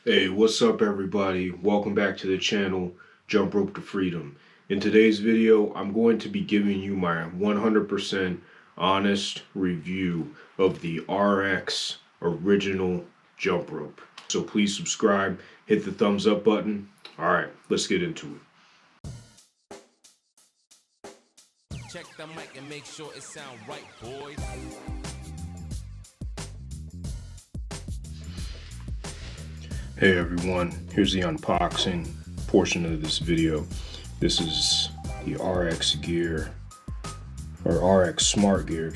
Hey, what's up everybody? Welcome back to the channel, Jump Rope to Freedom. In today's video, I'm going to be giving you my 100% honest review of the RX original jump rope. So please subscribe, hit the thumbs up button. Alright, let's get into it. Check the mic and make sure it sound right, boys. Hey everyone, here's the unboxing portion of this video. This is the RX Gear, or RX Smart Gear,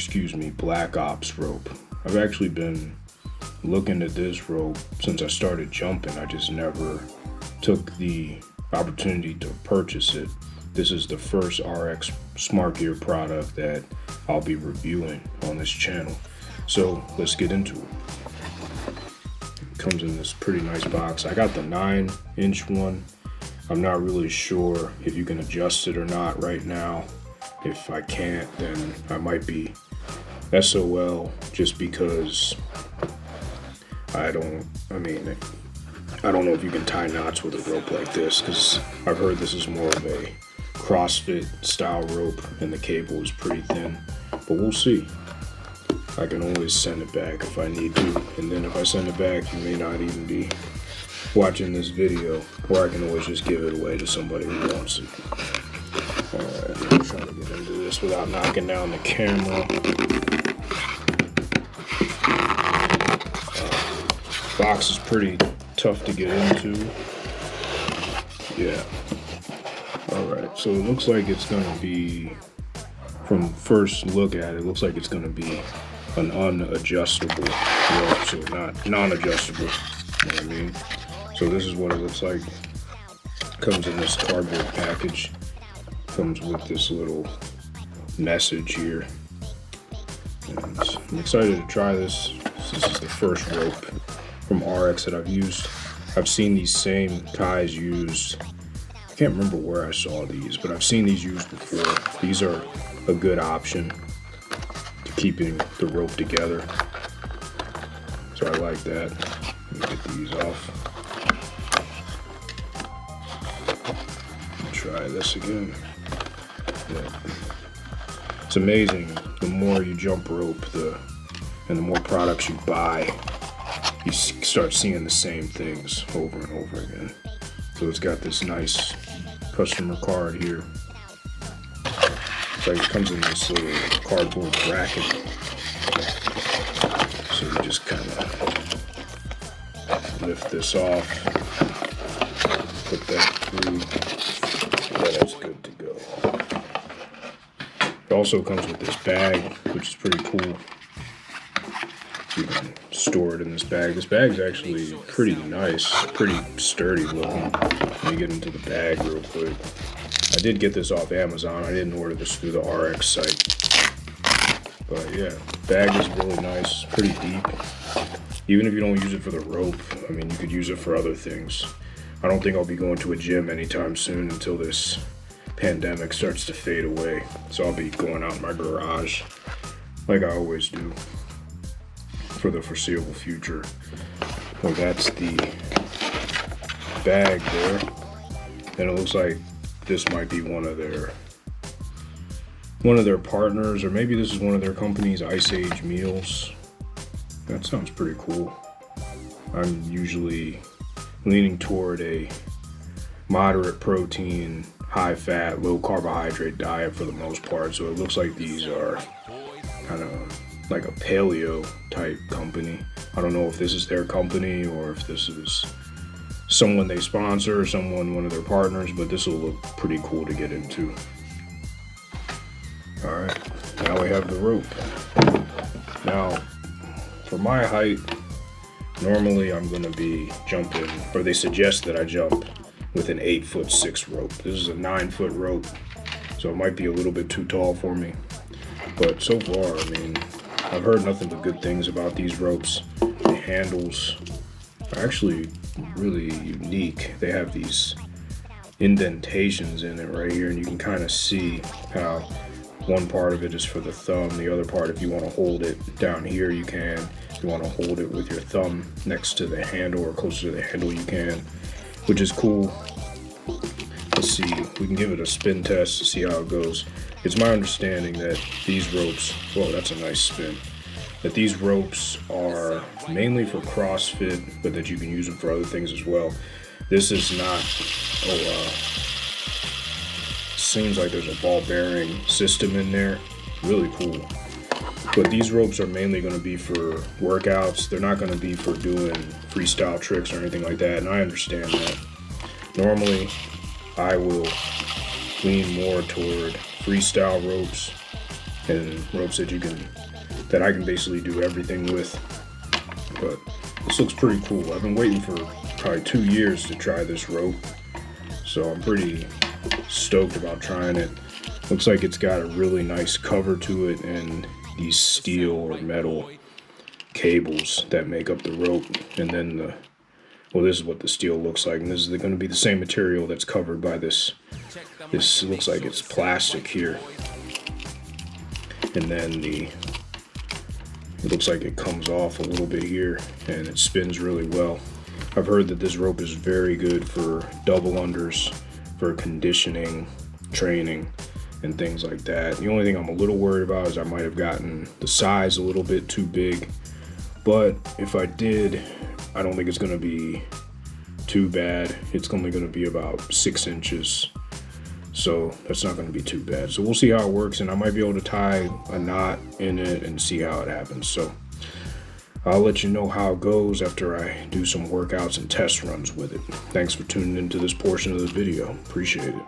Black Ops rope. I've actually been looking at this rope since I started jumping. I just never took the opportunity to purchase it. This is the first RX Smart Gear product that I'll be reviewing on this channel. So let's get into it. Comes in this pretty nice box. I got the 9-inch one. I'm not really sure if you can adjust it or not right now. If I can't, then I might be SOL, just because I don't know if you can tie knots with a rope like this, because I've heard this is more of a CrossFit style rope and the cable is pretty thin, but we'll see. I can always send it back if I need to, and then if I send it back, you may not even be watching this video, or I can always just give it away to somebody who wants it. Alright, I'm trying to get into this without knocking down the camera. Box is pretty tough to get into. Yeah. Alright, so it looks like it's going to be, from first look at it, looks like it's going to be an unadjustable rope, so not non-adjustable, you know what I mean? So this is what it looks like. Comes in this cardboard package. Comes with this little message here. And I'm excited to try this. This is the first rope from RX that I've used. I've seen these same ties used. I can't remember where I saw these, but I've seen these used before. These are a good option to keeping the rope together. So I like that. Let me get these off. Try this again. Yeah. It's amazing. The more you jump rope, and the more products you buy, you start seeing the same things over and over again. So it's got this nice customer card here. It's like it comes in this little cardboard bracket. So you just kind of lift this off, put that through. Yeah, that's good to go. It also comes with this bag, which is pretty cool. You can store it in this bag. This bag's actually pretty nice, pretty sturdy looking. Let me get into the bag real quick. I did get this off Amazon. I didn't order this through the RX site. But yeah, bag is really nice, pretty deep. Even if you don't use it for the rope, I mean, you could use it for other things. I don't think I'll be going to a gym anytime soon until this pandemic starts to fade away. So I'll be going out in my garage like I always do for the foreseeable future. Well, that's the bag there. And it looks like this might be one of their partners, or maybe this is one of their companies, Ice Age Meals. That sounds pretty cool. I'm usually leaning toward a moderate protein, high fat, low carbohydrate diet for the most part, so it looks like these are kind of like a paleo type company. I don't know if this is their company or if this is someone they sponsor or one of their partners, but this will look pretty cool to get into. Alright, now we have the rope. Now, for my height, normally I'm going to be jumping, or they suggest that I jump with an 8'6" rope. This is a 9-foot rope, so it might be a little bit too tall for me. But so far, I mean, I've heard nothing but good things about these ropes. The handles are actually really unique. They have these indentations in it right here, and you can kind of see how one part of it is for the thumb, the other part, if you want to hold it down here, you can. You want to hold it with your thumb next to the handle or closer to the handle you can, which is cool. Let's see, we can give it a spin test to see how it goes. It's my understanding that these ropes, whoa, that's a nice spin, that these ropes are mainly for CrossFit, but that you can use them for other things as well. This is not, seems like there's a ball bearing system in there. Really cool. But these ropes are mainly going to be for workouts. They're not going to be for doing freestyle tricks or anything like that, and I understand that. Normally, I will lean more toward freestyle ropes and ropes that I can basically do everything with. But this looks pretty cool. I've been waiting for probably 2 years to try this rope, so I'm pretty stoked about trying it. Looks like it's got a really nice cover to it and these steel or metal cables that make up the rope, and then this is what the steel looks like, and this is going to be the same material that's covered by this looks like it's plastic here, and then it looks like it comes off a little bit here and it spins really well. I've heard that this rope is very good for double unders, for conditioning, training, and things like that. The only thing I'm a little worried about is I might have gotten the size a little bit too big, but if I did, I don't think it's going to be too bad. It's only going to be about 6 inches, so that's not going to be too bad. So we'll see how it works, and I might be able to tie a knot in it and see how it happens. So I'll let you know how it goes after I do some workouts and test runs with it. Thanks for tuning into this portion of the video. Appreciate it.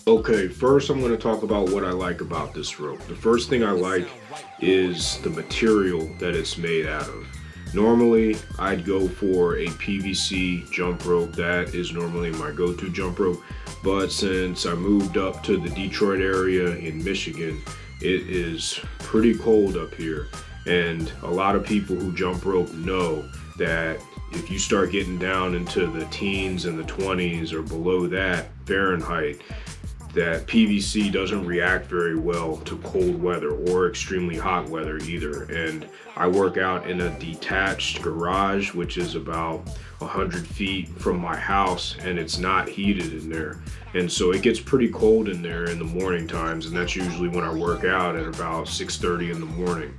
Okay, first I'm going to talk about what I like about this rope. The first thing I like is the material that it's made out of. Normally, I'd go for a PVC jump rope. That is normally my go-to jump rope. But since I moved up to the Detroit area in Michigan, it is pretty cold up here. And a lot of people who jump rope know that if you start getting down into the teens and the 20s or below that Fahrenheit, that PVC doesn't react very well to cold weather or extremely hot weather either. And I work out in a detached garage, which is about 100 feet from my house, and it's not heated in there. And so it gets pretty cold in there in the morning times, and that's usually when I work out at about 6:30 in the morning.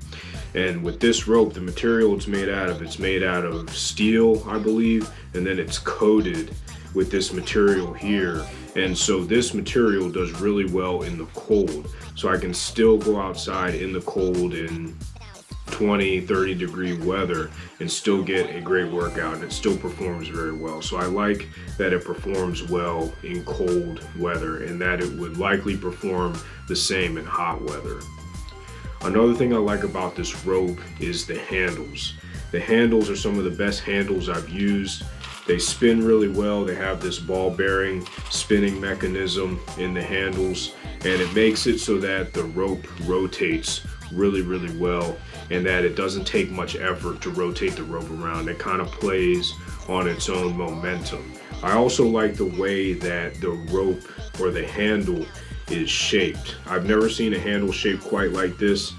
And with this rope, the material it's made out of steel, I believe, and then it's coated with this material here. And so this material does really well in the cold. So I can still go outside in the cold in 20, 30 degree weather and still get a great workout, and it still performs very well. So I like that it performs well in cold weather and that it would likely perform the same in hot weather. Another thing I like about this rope is the handles. The handles are some of the best handles I've used. They spin really well. They have this ball bearing spinning mechanism in the handles, and it makes it so that the rope rotates really, really well, and that it doesn't take much effort to rotate the rope around. It kind of plays on its own momentum. I also like the way that the rope or the handle is shaped. I've never seen a handle shaped quite like this.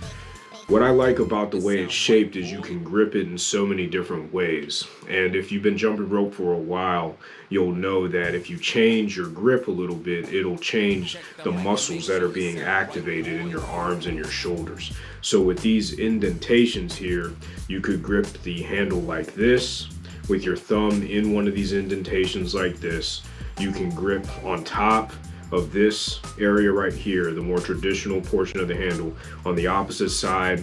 What I like about the way it's shaped is you can grip it in so many different ways. And if you've been jumping rope for a while, you'll know that if you change your grip a little bit, it'll change the muscles that are being activated in your arms and your shoulders. So with these indentations here, you could grip the handle like this with your thumb in one of these indentations like this. You can grip on top of this area right here, the more traditional portion of the handle, on the opposite side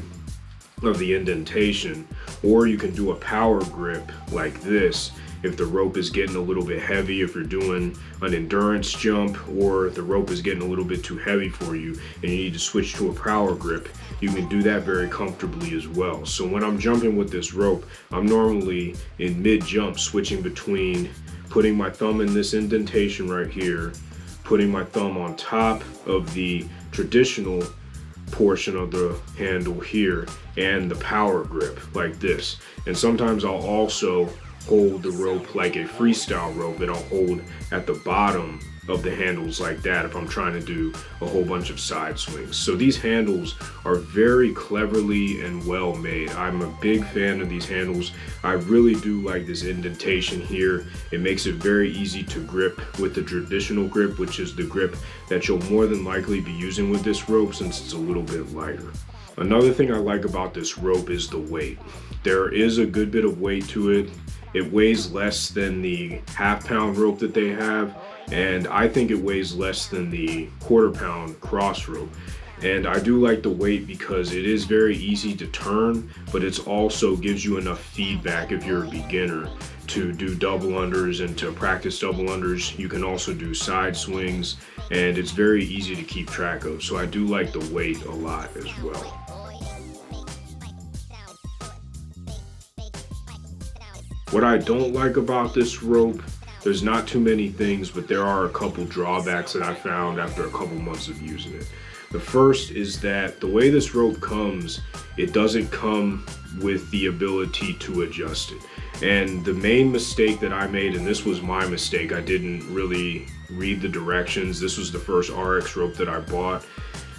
of the indentation, or you can do a power grip like this if the rope is getting a little bit heavy, if you're doing an endurance jump, or the rope is getting a little bit too heavy for you and you need to switch to a power grip. You can do that very comfortably as well. So when I'm jumping with this rope, I'm normally in mid-jump switching between putting my thumb in this indentation right here, putting my thumb on top of the traditional portion of the handle here, and the power grip like this. And sometimes I'll also hold the rope like a freestyle rope, and I'll hold at the bottom of the handles like that if I'm trying to do a whole bunch of side swings. So these handles are very cleverly and well made. I'm a big fan of these handles. I really do like this indentation here. It makes it very easy to grip with the traditional grip, which is the grip that you'll more than likely be using with this rope since it's a little bit lighter. Another thing I like about this rope is the weight. There is a good bit of weight to it. It weighs less than the half-pound rope that they have, and I think it weighs less than the quarter-pound cross rope. And I do like the weight because it is very easy to turn, but it also gives you enough feedback if you're a beginner to do double unders and to practice double unders. You can also do side swings, and it's very easy to keep track of. So I do like the weight a lot as well. What I don't like about this rope, there's not too many things, but there are a couple drawbacks that I found after a couple months of using it. The first is that the way this rope comes, it doesn't come with the ability to adjust it. And the main mistake that I made, and this was my mistake, I didn't really read the directions. This was the first RX rope that I bought.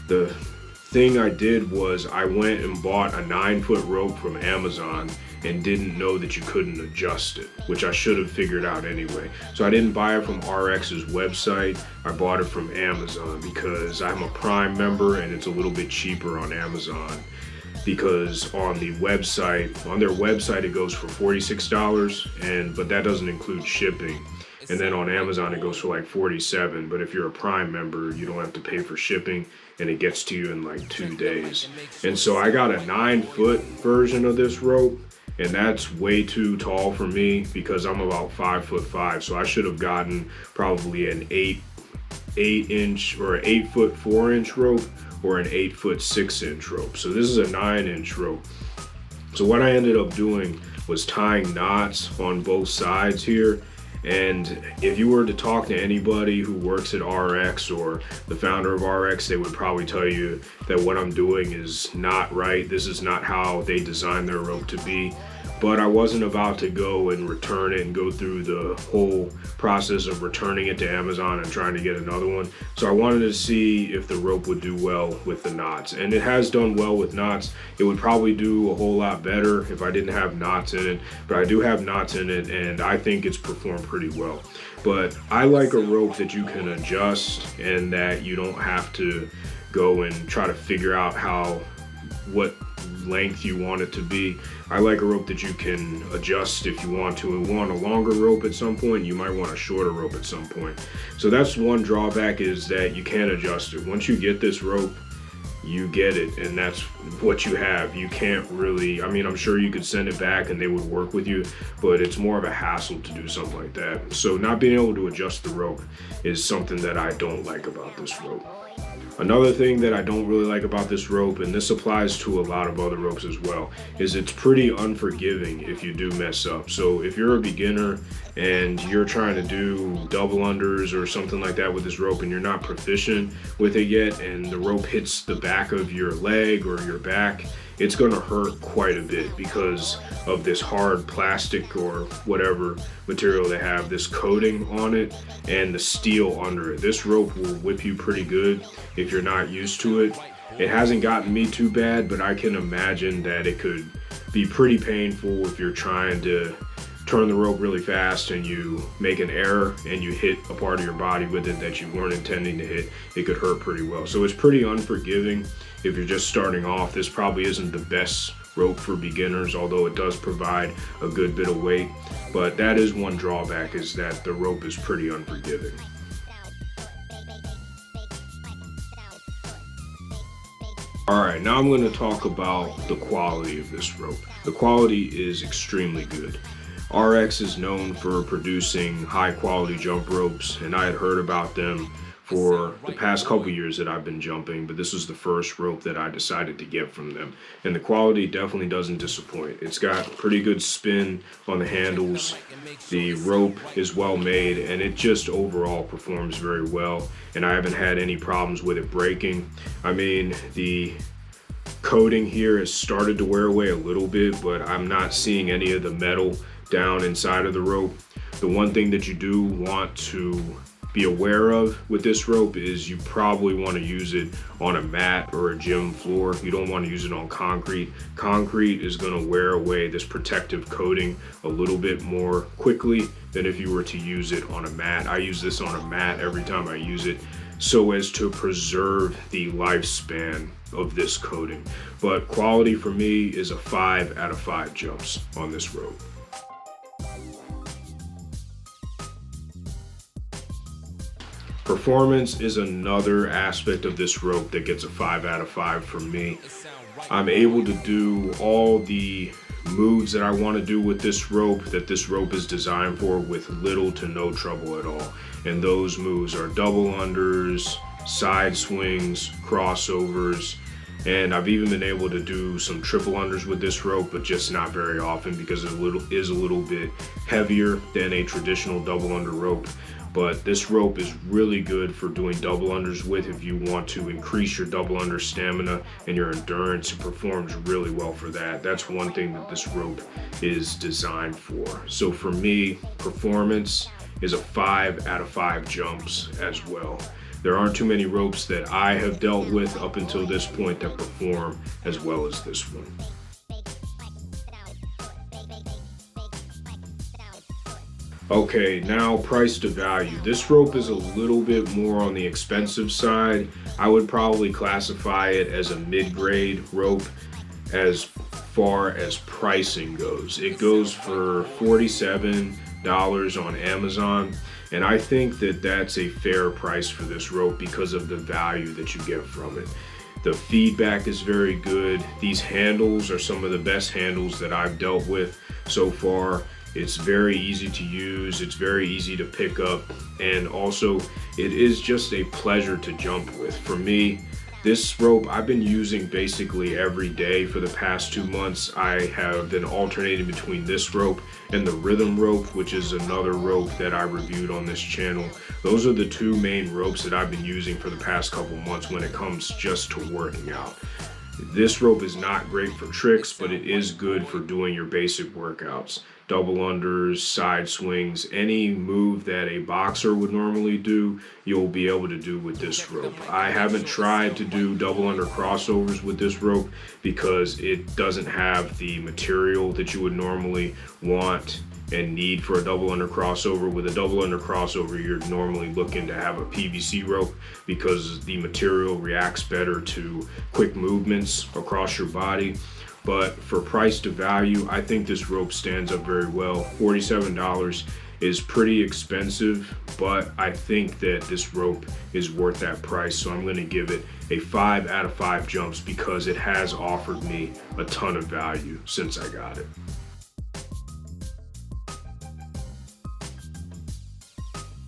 The thing I did was I went and bought a 9-foot rope from Amazon and didn't know that you couldn't adjust it, which I should have figured out anyway. So I didn't buy it from RX's website. I bought it from Amazon because I'm a Prime member and it's a little bit cheaper on Amazon, because on their website it goes for $46, but that doesn't include shipping. And then on Amazon it goes for like $47, but if you're a Prime member, you don't have to pay for shipping and it gets to you in like 2 days. And so I got a 9-foot version of this rope, and that's way too tall for me because I'm about 5'5", so I should have gotten probably an 8-inch or an 8-foot 4-inch rope or an 8-foot 6-inch rope. So this is a 9-inch rope. So what I ended up doing was tying knots on both sides here. And if you were to talk to anybody who works at RX or the founder of RX, they would probably tell you that what I'm doing is not right. This is not how they designed their rope to be. But I wasn't about to go and return it and go through the whole process of returning it to Amazon and trying to get another one. So I wanted to see if the rope would do well with the knots. And it has done well with knots. It would probably do a whole lot better if I didn't have knots in it. But I do have knots in it, and I think it's performed pretty well. But I like a rope that you can adjust and that you don't have to go and try to figure out what length you want it to be. I like a rope that you can adjust if you want to. And want a longer rope at some point, you might want a shorter rope at some point. So that's one drawback, is that you can't adjust it. Once you get this rope, you get it, and that's what you have. You can't really, I mean, I'm sure you could send it back and they would work with you, but it's more of a hassle to do something like that. So not being able to adjust the rope is something that I don't like about this rope. Another thing that I don't really like about this rope, and this applies to a lot of other ropes as well, is it's pretty unforgiving if you do mess up. So if you're a beginner and you're trying to do double unders or something like that with this rope and you're not proficient with it yet, and the rope hits the back of your leg or your back, it's going to hurt quite a bit because of this hard plastic or whatever material they have, this coating on it, and the steel under it. This rope will whip you pretty good if you're not used to it. It hasn't gotten me too bad, but I can imagine that it could be pretty painful if you're trying to turn the rope really fast and you make an error and you hit a part of your body with it that you weren't intending to hit. It could hurt pretty well. So it's pretty unforgiving if you're just starting off. This probably isn't the best rope for beginners, although it does provide a good bit of weight. But that is one drawback, is that the rope is pretty unforgiving. Alright, now I'm going to talk about the quality of this rope. The quality is extremely good. RX is known for producing high quality jump ropes, and I had heard about them for the past couple years that I've been jumping, but this was the first rope that I decided to get from them. And the quality definitely doesn't disappoint. It's got pretty good spin on the handles. The rope is well made, and it just overall performs very well. And I haven't had any problems with it breaking. I mean, the coating here has started to wear away a little bit, but I'm not seeing any of the metal down inside of the rope. The one thing that you do want to be aware of with this rope is you probably want to use it on a mat or a gym floor. You don't want to use it on concrete. Concrete is going to wear away this protective coating a little bit more quickly than if you were to use it on a mat. I use this on a mat every time I use it so as to preserve the lifespan of this coating. But quality for me is a 5 out of 5 jumps on this rope. Performance is another aspect of this rope that gets a 5 out of 5 for me. I'm able to do all the moves that I want to do with this rope that this rope is designed for with little to no trouble at all. And those moves are double unders, side swings, crossovers, and I've even been able to do some triple unders with this rope, but just not very often because it is a little bit heavier than a traditional double under rope. But this rope is really good for doing double unders with if you want to increase your double under stamina and your endurance. It performs really well for that. That's one thing that this rope is designed for. So for me, performance is a 5 out of 5 jumps as well. There aren't too many ropes that I have dealt with up until this point that perform as well as this one. Okay, now price to value. This rope is a little bit more on the expensive side. I would probably classify it as a mid-grade rope as far as pricing goes. It goes for $47 on Amazon, and I think that that's a fair price for this rope because of the value that you get from it. The feedback is very good. These handles are some of the best handles that I've dealt with so far. It's very easy to use, it's very easy to pick up, and also it is just a pleasure to jump with. For me, this rope I've been using basically every day for the past 2 months. I have been alternating between this rope and the rhythm rope, which is another rope that I reviewed on this channel. Those are the two main ropes that I've been using for the past couple months when it comes just to working out. This rope is not great for tricks, but it is good for doing your basic workouts. Double unders, side swings, any move that a boxer would normally do, you'll be able to do with this rope. I haven't tried to do double under crossovers with this rope because it doesn't have the material that you would normally want and need for a double under crossover. With a double under crossover, you're normally looking to have a PVC rope because the material reacts better to quick movements across your body. But for price to value, I think this rope stands up very well. $47 is pretty expensive, but I think that this rope is worth that price. So I'm going to give it a 5 out of 5 jumps because it has offered me a ton of value since I got it.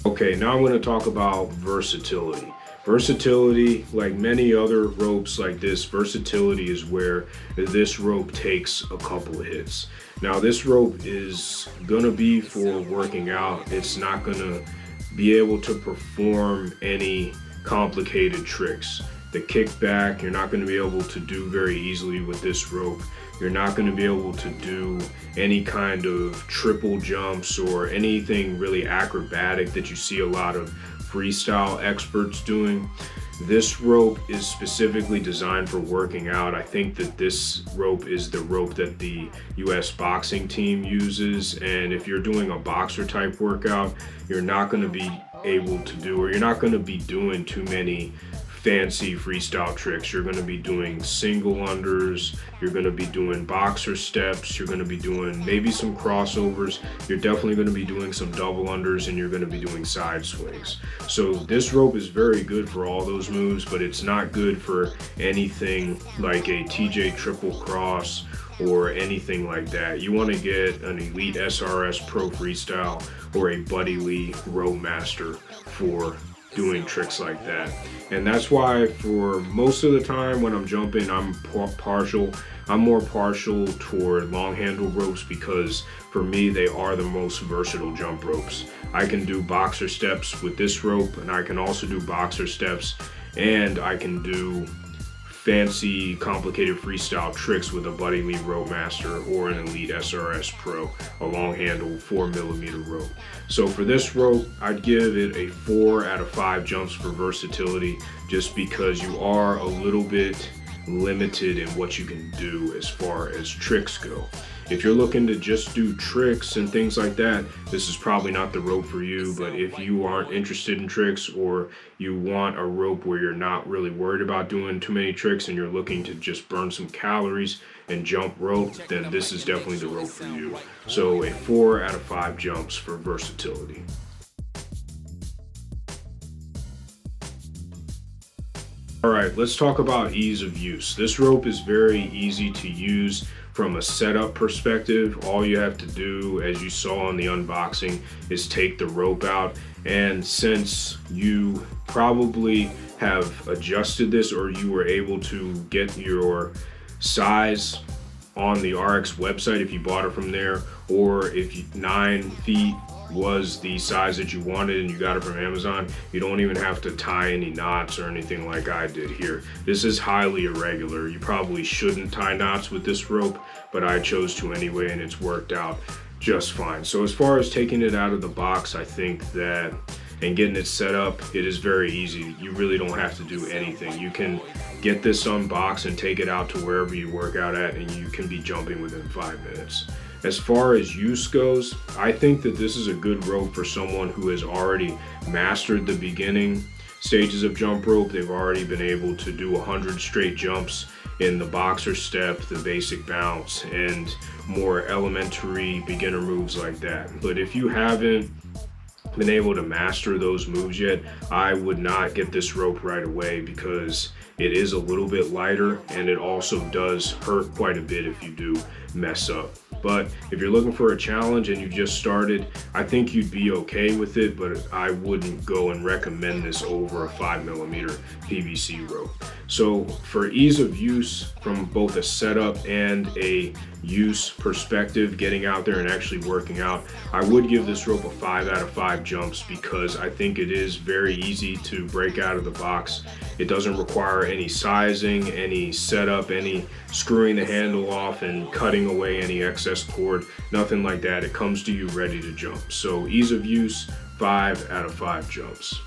Okay, now I'm going to talk about Versatility. Versatility, like many other ropes like this, Versatility is where this rope takes a couple of hits. Now this rope is gonna be for working out. It's not gonna be able to perform any complicated tricks. The kickback, you're not gonna be able to do very easily with this rope. You're not gonna be able to do any kind of triple jumps or anything really acrobatic that you see a lot of freestyle experts doing. This rope is specifically designed for working out. I think that this rope is the rope that the US boxing team uses, and if you're doing a boxer type workout, you're not going to be able to do, or you're not going to be doing too many fancy freestyle tricks. You're going to be doing single unders, you're going to be doing boxer steps, you're going to be doing maybe some crossovers, you're definitely going to be doing some double unders, and you're going to be doing side swings. So this rope is very good for all those moves, but it's not good for anything like a TJ triple cross or anything like that. You want to get an Elite SRS Pro Freestyle or a Buddy Lee Row Master for doing tricks like that. And that's why for most of the time when I'm jumping, I'm more partial toward long handle ropes because for me they are the most versatile jump ropes. I can do boxer steps with this rope, and I can also do boxer steps, and I can do fancy, complicated freestyle tricks with a Buddy Lee Rope Master or an Elite SRS Pro, a long handle 4mm rope. So for this rope, I'd give it a 4 out of 5 jumps for versatility, just because you are a little bit limited in what you can do as far as tricks go. If you're looking to just do tricks and things like that, this is probably not the rope for you. But if you aren't interested in tricks, or you want a rope where you're not really worried about doing too many tricks and you're looking to just burn some calories and jump rope, then this is definitely the rope for you. So a 4 out of 5 jumps for versatility. All right, let's talk about ease of use. This rope is very easy to use from a setup perspective. All you have to do, as you saw in the unboxing, is take the rope out. And since you probably have adjusted this, or you were able to get your size on the RX website if you bought it from there, or if 9 feet was the size that you wanted and you got it from Amazon, you don't even have to tie any knots or anything like I did here. This is highly irregular. You probably shouldn't tie knots with this rope, but I chose to anyway, and it's worked out just fine. So as far as taking it out of the box, I think that, and getting it set up, it is very easy. You really don't have to do anything. You can get this unboxed and take it out to wherever you work out at, and you can be jumping within 5 minutes. As far as use goes, I think that this is a good rope for someone who has already mastered the beginning stages of jump rope. They've already been able to do 100 straight jumps in the boxer step, the basic bounce, and more elementary beginner moves like that. But if you haven't been able to master those moves yet, I would not get this rope right away, because it is a little bit lighter and it also does hurt quite a bit if you do mess up. But if you're looking for a challenge and you just started, I think you'd be okay with it, but I wouldn't go and recommend this over a 5mm PVC rope. So for ease of use from both a setup and a use perspective, getting out there and actually working out, I would give this rope a 5 out of 5 jumps, because I think it is very easy to break out of the box. It doesn't require any sizing, any setup, any screwing the handle off and cutting away any excess cord, nothing like that. It comes to you ready to jump. So ease of use, 5 out of 5 jumps.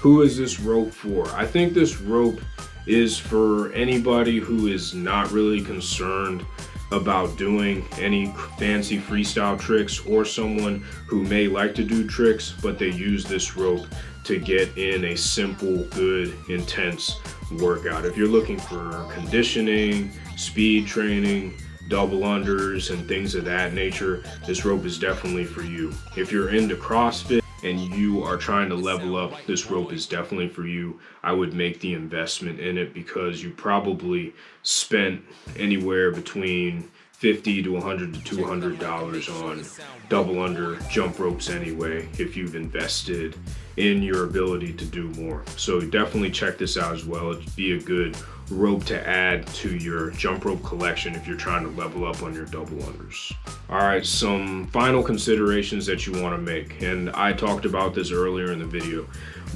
Who is this rope for? I think this rope is for anybody who is not really concerned about doing any fancy freestyle tricks, or someone who may like to do tricks, but they use this rope to get in a simple, good, intense workout. If you're looking for conditioning, speed training, double unders, and things of that nature, this rope is definitely for you. If you're into CrossFit and you are trying to level up, this rope is definitely for you. I would make the investment in it, because you probably spent anywhere between $50 to $100 to $200 on double under jump ropes anyway, if you've invested in your ability to do more. So definitely check this out as well. It'd be a good rope to add to your jump rope collection if you're trying to level up on your double unders. All right, some final considerations that you want to make, and I talked about this earlier in the video,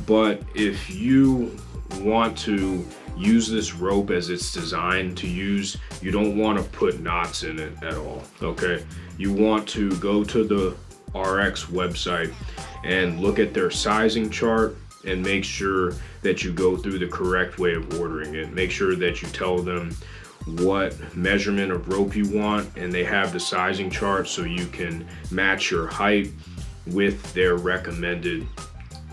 but if you want to use this rope as it's designed to use, you don't want to put knots in it at all, okay? You want to go to the RX website and look at their sizing chart, and make sure that you go through the correct way of ordering it. Make sure that you tell them what measurement of rope you want, and they have the sizing chart so you can match your height with their recommended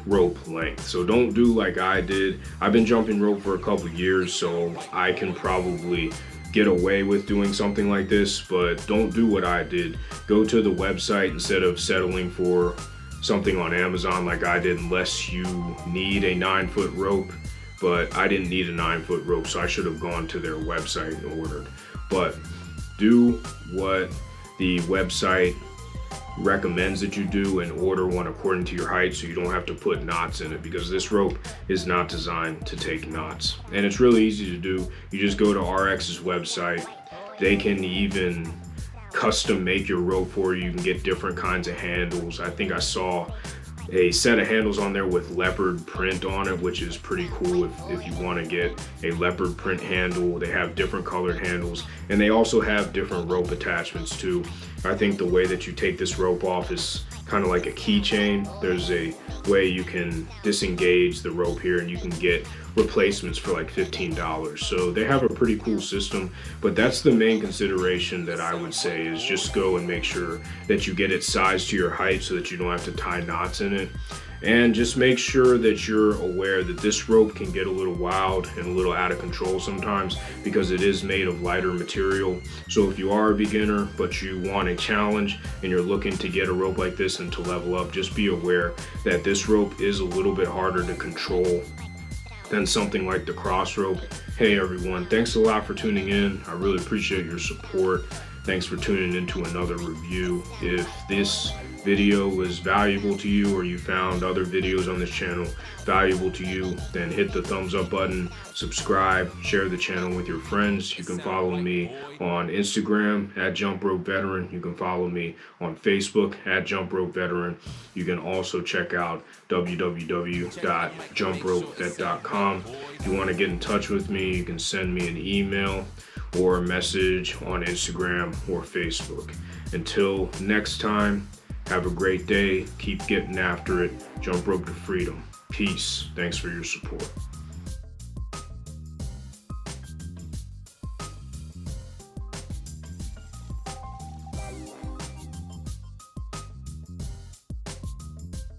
rope length. So don't do like I did. I've been jumping rope for a couple years, so I can probably get away with doing something like this, but don't do what I did. Go to the website instead of settling for something on Amazon like I did, unless you need a 9-foot rope. But I didn't need a 9-foot rope, so I should have gone to their website and ordered. But do what the website recommends that you do, and order one according to your height, so you don't have to put knots in it, because this rope is not designed to take knots. And it's really easy to do. You just go to RX's website. They can even custom make your rope for you. You can get different kinds of handles. I think I saw a set of handles on there with leopard print on it, which is pretty cool if you want to get a leopard print handle. They have different colored handles, and they also have different rope attachments too. I think the way that you take this rope off is kind of like a keychain. There's a way you can disengage the rope here, and you can get replacements for like $15. So they have a pretty cool system, but that's the main consideration that I would say is just go and make sure that you get it sized to your height so that you don't have to tie knots in it. And just make sure that you're aware that this rope can get a little wild and a little out of control sometimes because it is made of lighter material. So if you are a beginner but you want a challenge and you're looking to get a rope like this and to level up, just be aware that this rope is a little bit harder to control than something like the cross rope. Hey everyone, thanks a lot for tuning in. I really appreciate your support. Thanks for tuning into another review. If this video was valuable to you, or you found other videos on this channel valuable to you, then hit the thumbs up button, subscribe, share the channel with your friends. You can follow me on Instagram at Jump Rope Veteran. You can follow me on Facebook at Jump Rope Veteran. You can also check out www.jumpropevet.com. If you want to get in touch with me, you can send me an email or a message on Instagram or Facebook. Until next time, have a great day. Keep getting after it. Jump rope to freedom. Peace. Thanks for your support.